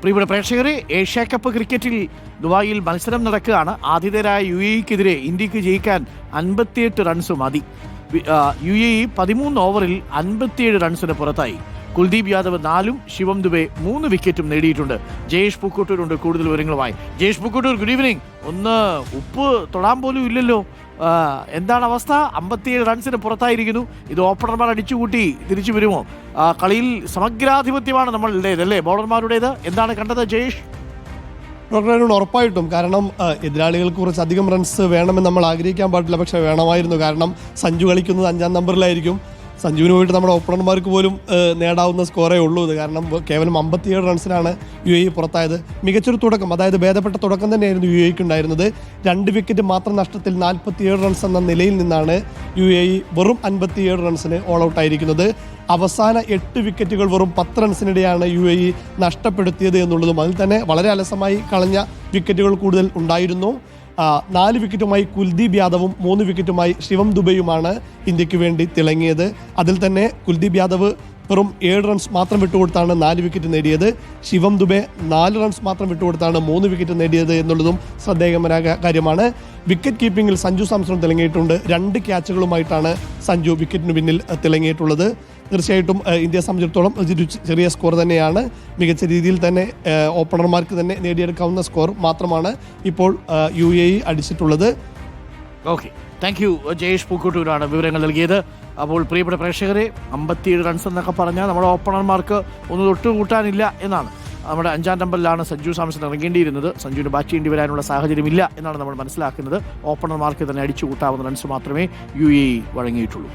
പ്രിയപ്പെട്ട പ്രേക്ഷകരെ, Asia cup ക്രിക്കറ്റിൽ ദുബായിൽ മത്സരം നടക്കുകയാണ്. ആതിഥേയരായ UAE-ക്കെതിരെ ഇന്ത്യക്ക് ജയിക്കാൻ 58 റൺസ് മതി. UAE 13 ഓവറിൽ 57 റൺസിന് പുറത്തായി. കുൽദീപ് യാദവ് 4-ഉം ശിവം ദുബെ 3 വിക്കറ്റും നേടിയിട്ടുണ്ട്. ജയേഷ് പൂക്കോട്ടൂരുണ്ട് കൂടുതൽ വിവരങ്ങളുമായി. Jayesh Pookkottur, good evening. ഒന്ന് ഉപ്പ് തൊടാൻ പോലും ഇല്ലല്ലോ, എന്താണ് അവസ്ഥ? 57 റൺസിന് പുറത്തായിരിക്കുന്നു. ഇത് ഓപ്പണർമാർ അടിച്ചുകൂട്ടി തിരിച്ചു വരുമോ? കളിയിൽ സമഗ്രാധിപത്യമാണ് നമ്മളുടേതല്ലേ, ബോളർമാരുടേത്. എന്താണ് കണ്ടത് ജയേഷ്? ഉറപ്പായിട്ടും, കാരണം എതിരാളികൾക്ക് കുറച്ചധികം റൺസ് വേണമെന്ന് നമ്മൾ ആഗ്രഹിക്കാൻ പാടില്ല, പക്ഷെ വേണമായിരുന്നു. കാരണം സഞ്ജു കളിക്കുന്നത് 5-ാം നമ്പറിലായിരിക്കും. സഞ്ജുവിന് പോയിട്ട് നമ്മുടെ ഓപ്പണർമാർക്ക് പോലും നേടാവുന്ന സ്കോറേ ഉള്ളൂ. ഇത് കാരണം കേവലം 57 റൺസിനാണ് UAE പുറത്തായത്. മികച്ചൊരു തുടക്കം, അതായത് ഭേദപ്പെട്ട തുടക്കം തന്നെയായിരുന്നു UAEക്ക് ഉണ്ടായിരുന്നത്. 2 വിക്കറ്റ് മാത്രം നഷ്ടത്തിൽ 47 റൺസ് എന്ന നിലയിൽ നിന്നാണ് UAE വെറും 57 റൺസിന് ഓൾ ഔട്ട് ആയിരിക്കുന്നത്. അവസാന 8 വിക്കറ്റുകൾ വെറും 10 റൺസിനിടെയാണ് UAE നഷ്ടപ്പെടുത്തിയത് എന്നുള്ളതും അതിൽ തന്നെ വളരെ അലസമായി കളഞ്ഞ വിക്കറ്റുകൾ കൂടുതൽ ഉണ്ടായിരുന്നു. 4 വിക്കറ്റുമായി കുൽദീപ് യാദവും 3 വിക്കറ്റുമായി ശിവം ദുബെയുമാണ് ഇന്ത്യക്ക് വേണ്ടി തിളങ്ങിയത്. അതിൽ തന്നെ കുൽദീപ് യാദവ് വെറും 7 റൺസ് മാത്രം വിട്ടുകൊടുത്താണ് 4 വിക്കറ്റ് നേടിയത്. ശിവം ദുബെ 4 റൺസ് മാത്രം വിട്ടുകൊടുത്താണ് 3 വിക്കറ്റ് നേടിയത് എന്നുള്ളതും ശ്രദ്ധേയമായ കാര്യമാണ്. വിക്കറ്റ് കീപ്പിംഗിൽ സഞ്ജു സാംസൺ തിളങ്ങിയിട്ടുണ്ട്. 2 ക്യാച്ചുകളുമായിട്ടാണ് സഞ്ജു വിക്കറ്റിന് പിന്നിൽ തിളങ്ങിയിട്ടുള്ളത്. തീർച്ചയായിട്ടും ഇന്ത്യയെ സംബന്ധിച്ചിടത്തോളം ഇതൊരു ചെറിയ സ്കോർ തന്നെയാണ്. മികച്ച രീതിയിൽ തന്നെ ഓപ്പണർമാർക്ക് തന്നെ നേടിയെടുക്കാവുന്ന സ്കോർ മാത്രമാണ് ഇപ്പോൾ UAE അടിച്ചിട്ടുള്ളത്. Okay, thank you. ജയേഷ് പൂക്കോട്ടൂരാണ് വിവരങ്ങൾ നൽകിയത്. അപ്പോൾ പ്രിയപ്പെട്ട പ്രേക്ഷകരെ, 57 റൺസ് എന്നൊക്കെ പറഞ്ഞാൽ നമ്മുടെ ഓപ്പണർമാർക്ക് ഒന്നും തൊട്ടുകൂട്ടാനില്ല എന്നാണ്. നമ്മുടെ 5-ാം നമ്പറിലാണ് സഞ്ജു സാംസൺ ഇറങ്ങേണ്ടിയിരുന്നത്. സഞ്ജുവിന് ബാറ്റ് ചെയ്യേണ്ടി വരാനുള്ള സാഹചര്യമില്ല എന്നാണ് നമ്മൾ മനസ്സിലാക്കുന്നത്. ഓപ്പണർമാർക്ക് തന്നെ അടിച്ചു കൂട്ടാവുന്ന റൺസ് മാത്രമേ UAE വഴങ്ങിയിട്ടുള്ളൂ.